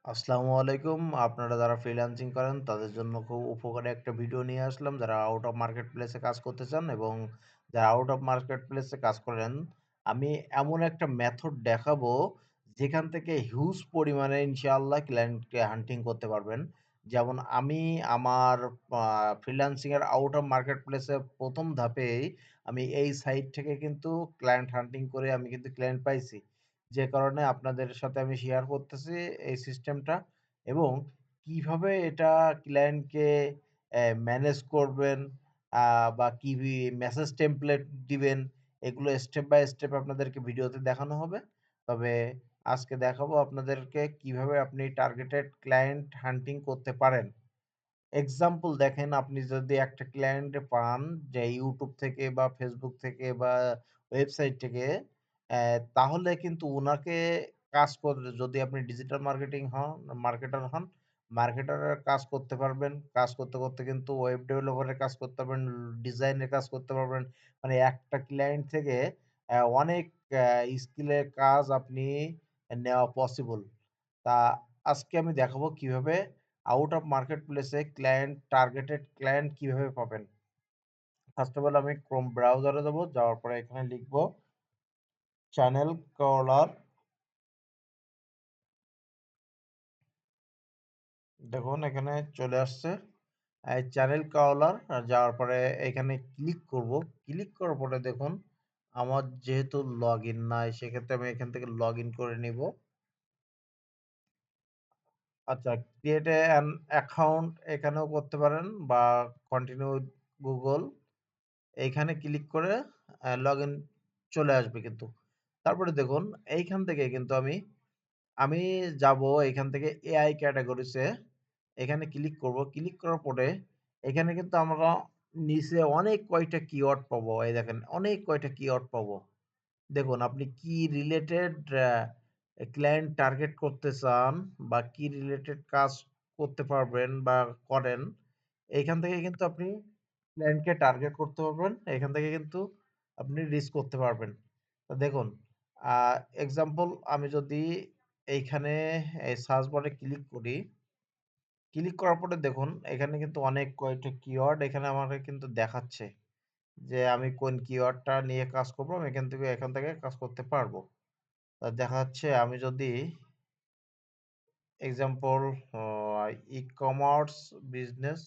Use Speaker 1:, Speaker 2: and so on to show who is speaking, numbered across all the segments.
Speaker 1: আসসালামু আলাইকুম। আপনারা যারা ফ্রিল্যান্সিং করেন তাদের জন্য খুব উপকারী একটা ভিডিও নিয়ে আসলাম। যারা আউট অফ মার্কেট প্লেসে কাজ করতে চান এবং যারা আউট অফ মার্কেট প্লেসে কাজ করেন, আমি এমন একটা মেথড দেখাবো যেখান থেকে হিউজ পরিমাণে ইনশাআল্লাহ ক্লায়েন্টকে হান্টিং করতে পারবেন। যেমন আমি আমার ফ্রিল্যান্সিং এর আউট অফ মার্কেট প্লেসে ১ম ধাপেই আমি এই সাইট থেকে কিন্তু ক্লায়েন্ট হান্টিং করে আমি কিন্তু ক্লায়েন্ট পাইছি। যে কারণে আপনাদের সাথে আমি শেয়ার করতেছি এই সিস্টেমটা এবং কিভাবে এটা ক্লায়েন্টকে ম্যানেজ করবেন বা কি মেসেজ টেমপ্লেট দিবেন এগুলো স্টেপ বাই স্টেপ আপনাদেরকে ভিডিওতে দেখানো হবে। তবে আজকে দেখাবো আপনাদেরকে কিভাবে আপনি টার্গেটেড ক্লায়েন্ট হান্টিং করতে পারেন। এক্সাম্পল দেখেন আপনি যদি একটা ক্লায়েন্ট পান যে YouTube থেকে বা Facebook থেকে বা ওয়েবসাইট থেকে তাহলে কিন্তু উনাকে কাজ যদি আপনি ডিজিটাল মার্কেটার হন, মার্কেটারের কাজ করতে পারবেন। কাজ করতে, করতে কিন্তু ওয়েব ডেভেলপারের কাজ করতে পারবেন, ডিজাইনের কাজ করতে পারবেন। মানে একটা ক্লায়েন্ট থেকে অনেক স্কিলের কাজ আপনি নেওয়া পসিবল। তা আজকে আমি দেখাবো কিভাবে আউট অফ মার্কেট প্লেসে টার্গেটেড ক্লায়েন্ট কিভাবে পাবেন। ফার্স্ট অফ অল আমি ক্রোম ব্রাউজারে যাব। যাওয়ার পরে এখানে লিখব চ্যানেল ক্রলার। দেখুন এখানে চলে আসছে। এই চ্যানেল ক্রলার যাওয়ার পরে এখানে ক্লিক করব। ক্লিক করার পরে দেখুন আমার যেহেতু লগইন নাই সেক্ষেত্রে আমি এখান থেকে লগইন করে নিব। আচ্ছা, ক্রিয়েট অ্যান অ্যাকাউন্ট এখানেও করতে পারেন বা কন্টিনিউ উইথ গুগল এইখানে ক্লিক করে লগইন চলে আসবে কিন্তু। তারপরে দেখুন এইখান থেকে কিন্তু আমি যাব এইখান থেকে এআই ক্যাটেগরিসে এখানে ক্লিক করব। ক্লিক করার পরে এখানে কিন্তু আমরা নিচে অনেক কয়টা কিওয়ার্ড পাবো। এই দেখেন অনেক কয়টা কিওয়ার্ড পাবো। দেখুন আপনি কি রিলেটেড ক্লায়েন্ট টার্গেট করতে চান বা কি রিলেটেড কাজ করতে পারবেন বা করেন, এইখান থেকে কিন্তু আপনি ক্লায়েন্টকে টার্গেট করতে পারবেন। এখান থেকে কিন্তু আপনি রিচ করতে পারবেন। তো দেখুন আ এক্সাম্পল আমি যদি এইখানে এই সার্চ বারে ক্লিক করি, ক্লিক করার পরে দেখুন এখানে কিন্তু অনেক কয়টা কিওয়ার্ড এখানে আমাকে কিন্তু দেখাচ্ছে যে আমি কোন কিওয়ার্ডটা নিয়ে কাজ করব, আমি এখান থেকে কাজ করতে পারবো। দেখা যাচ্ছে আমি যদি এক্সাম্পল ই-কমার্স বিজনেস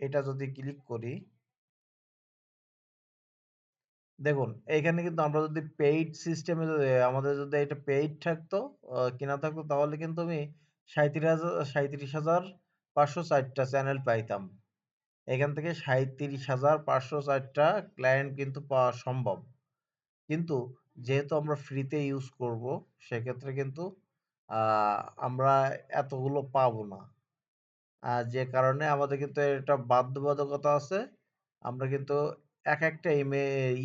Speaker 1: এটা যদি ক্লিক করি, দেখুন এইখানে কিন্তু আমরা যদি পেইড সিস্টেমে আমাদের যদি এটা পেইড থাকতো কেনা থাকতো তাহলে কিন্তু আমি ৩৭,৫০৪ টা চ্যানেল পাইতাম। এখান থেকে ৩৭,৫০৪ টা ক্লায়েন্ট কিন্তু পাওয়া সম্ভব। কিন্তু যেহেতু আমরা ফ্রিতে ইউজ করব সেক্ষেত্রে কিন্তু আ আমরা এতগুলো পাবো না। যে কারণে আমাদের কিন্তু এটা বাধ্যবাধকতা আছে। আমরা কিন্তু একেকটা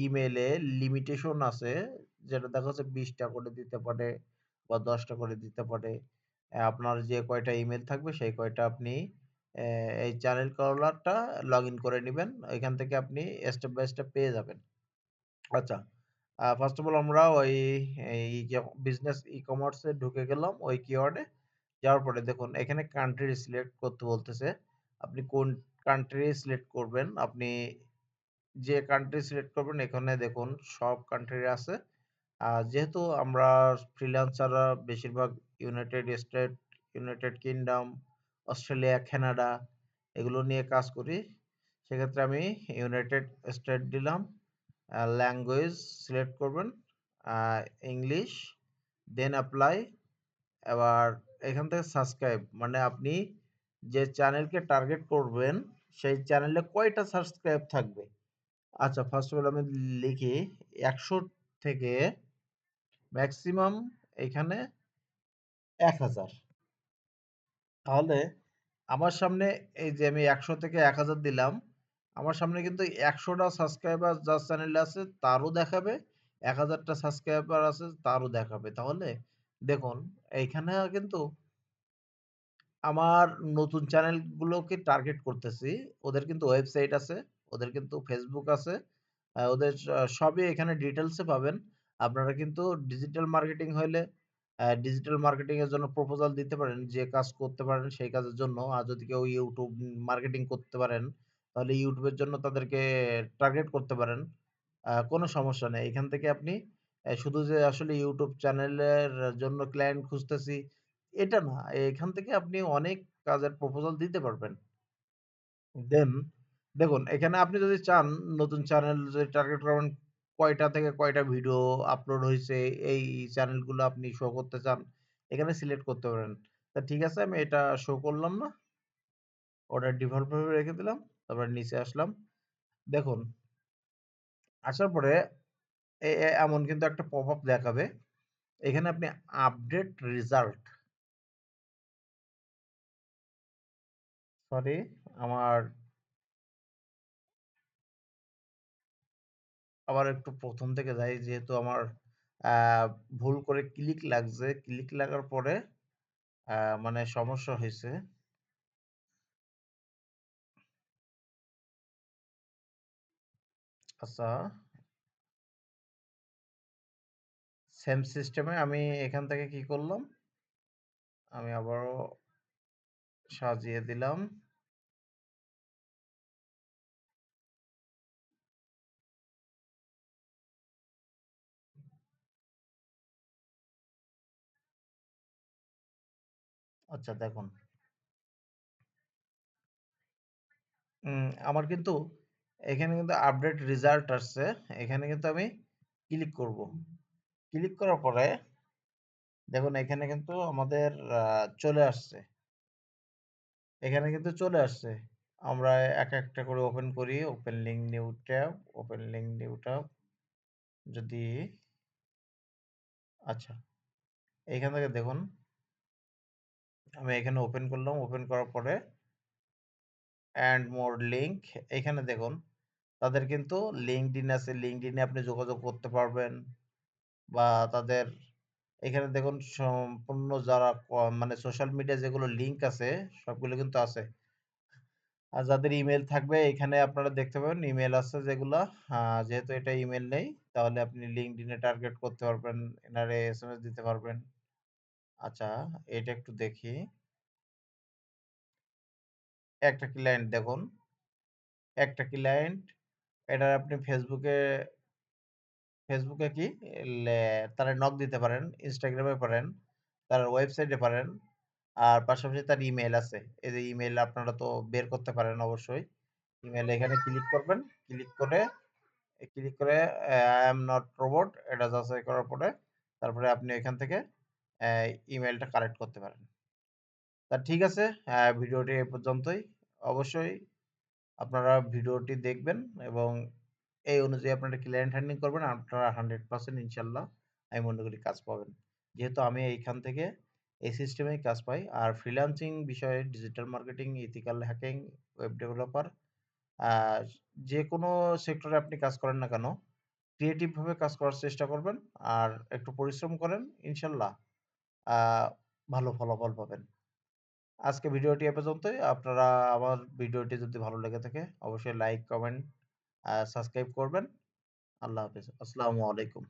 Speaker 1: ইমেইলে লিমিটেশন আছে। যেটা দেখা যাচ্ছে ২০ টা করে দিতে পারে বা ১০ টা করে দিতে পারে। আপনার যে কয়টা ইমেইল থাকবে সেই কয়টা আপনি এই চ্যানেল ক্রলারটা লগইন করে নিবেন। এখান থেকে আপনি স্টেপ বাই স্টেপ পেয়ে যাবেন। আচ্ছা। ফার্স্ট অফ অল আমরা ওই এই যে বিজনেস ই-কমার্স এ ঢুকে গেলাম ওই কিওয়ার্ডে। যাওয়ার পরে দেখুন এখানে কান্ট্রি সিলেক্ট করতে বলতেছে। আপনি কোন কান্ট্রি সিলেক্ট করবেন। আপনি যে কান্ট্রি সিলেক্ট করবেন এখানে দেখুন সব কান্ট্রি আছে। যেহেতু আমরা ফ্রিল্যান্সাররা বেশিরভাগ United state, United kingdom, Australia, Canada এগুলো নিয়ে কাজ করি। সেক্ষেত্রে আমি ইউনাইটেড স্টেট দিলাম। ল্যাঙ্গুয়েজ সিলেক্ট করবেন আ ইংলিশ, দেন এপ্লাই। এবার এখান থেকে সাবস্ক্রাইব মানে আপনি যে চ্যানেলকে টার্গেট করবেন সেই চ্যানেলে কয়টা সাবস্ক্রাইব থাকবে। আচ্ছা ফার্স্ট অফ অল আমি লিখি ১০০ থেকে ম্যাক্সিমাম এখানে ১,০০০। তাহলে আমার সামনে এই যে আমি ১০০ থেকে ১,০০০ দিলাম, আমার সামনে কিন্তু ১০০ টা সাবস্ক্রাইবার যার চ্যানেলে আছে তারও দেখাবে, ১,০০০ টা সাবস্ক্রাইবার আছে তারও দেখাবে। তাহলে দেখুন এইখানে কিন্তু আমার নতুন চ্যানেলগুলোকে টার্গেট করতেছি। ওদের কিন্তু ওয়েবসাইট আছে, ওদের কিন্তু Facebook আছে। ওদের সবই এখানে ডিটেইলস এ পাবেন। আপনারা কিন্তু ডিজিটাল মার্কেটিং হইলে ডিজিটাল মার্কেটিং এর জন্য প্রপোজাল দিতে পারেন, যে কাজ করতে পারেন সেই কাজের জন্য। আর যদি কেউ YouTube মার্কেটিং করতে পারেন, তাহলে YouTube এর জন্য তাদেরকে টার্গেট করতে পারেন। কোনো সমস্যা নেই। এখান থেকে আপনি শুধু যে আসলে YouTube চ্যানেলের জন্য ক্লায়েন্ট খুঁজতেছি, এটা না। এখান থেকে আপনি অনেক কাজের প্রপোজাল দিতে পারবেন। দেন দেখুন, এখানে আপনি যদি চান নতুন চ্যানেল যদি টার্গেট করেন, কয়টা থেকে কয়টা ভিডিও আপলোড হইছে, এই চ্যানেলগুলো আপনি শো করতে চান, এখানে সিলেক্ট করতে পারেন। তা ঠিক আছে, আমি এটা শো করলাম না। ওটা ডিফল্ট ভাবে রেখে দিলাম। তারপরে নিচে আসলাম। দেখুন, আসার পরে এমন কিন্তু একটা পপআপ দেখাবে। এখানে আপনি আপডেট রেজাল্ট, সরি, আমার আবার একটু ১ম থেকে যাই, যেহেতু আমার আ ভুল করে ক্লিক লাগছে। ক্লিক লাগার পরে আ মানে সমস্যা হইছে। আচ্ছা, সেম সিস্টেমে আমি এখান থেকে কি করলাম? আমি আবারও সাজিয়ে দিলাম। আচ্ছা দেখুন, আমার কিন্তু এখানে কিন্তু আপডেট রেজাল্ট আসছে। এখানে কিন্তু আমি ক্লিক করব। ক্লিক করার পরে দেখুন, এখানে কিন্তু আমাদের আ চলে আসছে। এখানে কিন্তু চলে আসছে। আমরা একটা করে ওপেন করি। Open link new tab, open link new tab. যদি আচ্ছা, এইখান থেকে দেখুন, আমি এখানে ওপেন করলাম। ওপেন করার পরে এন্ড মোর লিঙ্ক, এখানে দেখুন তাদের কিন্তু LinkedIn আছে। LinkedIn এ আপনি যোগাযোগ করতে পারবেন, বা তাদের এখানে দেখুন সম্পূর্ণ যারা মানে সোশ্যাল মিডিয়া যেগুলো লিঙ্ক আছে সবগুলো কিন্তু আছে। আর যাদের ইমেইল থাকবে এখানে আপনারা দেখতে পাবেন ইমেইল আছে যেগুলা। যেহেতু এটা ইমেইল নেই, তাহলে আপনি LinkedIn এ টার্গেট করতে পারবেন, এনারে এসএমএস দিতে পারবেন। আচ্ছা, এটা একটু দেখি। একটা ক্লায়েন্ট দেখুন, একটা ক্লায়েন্ট, এটা আপনি ফেসবুকে কি লে তারা নক দিতে পারেন, ইনস্টাগ্রামে পারেন, তার ওয়েবসাইটে পারেন। আর পাশাপাশি তার ইমেইল আছে। এই যে ইমেইল আপনারা তো বের করতে পারেন অবশ্যই। ইমেইল এখানে ক্লিক করবেন। ক্লিক করে ক্লিক করে আই এম নট রোবট এটা যাচাই করার পরে তারপরে আপনি এখান থেকে অ্যা ইমেইলটা কালেক্ট করতে পারেন। তা ঠিক আছে, ভিডিওটি এ পর্যন্তই। অবশ্যই আপনারা ভিডিওটি দেখবেন এবং এই অনুযায়ী আপনারা ক্লায়েন্ট হ্যান্ডলিং করবেন। আপনারা 100% ইনশাআল্লাহ আমি মনে করি কাজ পাবেন। যেহেতু আমি এইখান থেকে এই সিস্টেমেই কাজ পাই। আর ফ্রিল্যান্সিং বিষয়ে digital marketing, ethical hacking, web developer, আ যেকোনো সেক্টরে আপনি কাজ করেন না কেন, ক্রিয়েটিভ ভাবে কাজ করার চেষ্টা করবেন। আর একটু পরিশ্রম করেন, ইনশাআল্লাহ আ ভালো ফলাফল পাবেন। আজকে ভিডিওটি এ পর্যন্তই। আপনারা আমার ভিডিওটি যদি ভালো লেগে থাকে অবশ্যই লাইক, কমেন্ট, সাবস্ক্রাইব করবেন। আল্লাহ হাফেজ। আসসালামু আলাইকুম।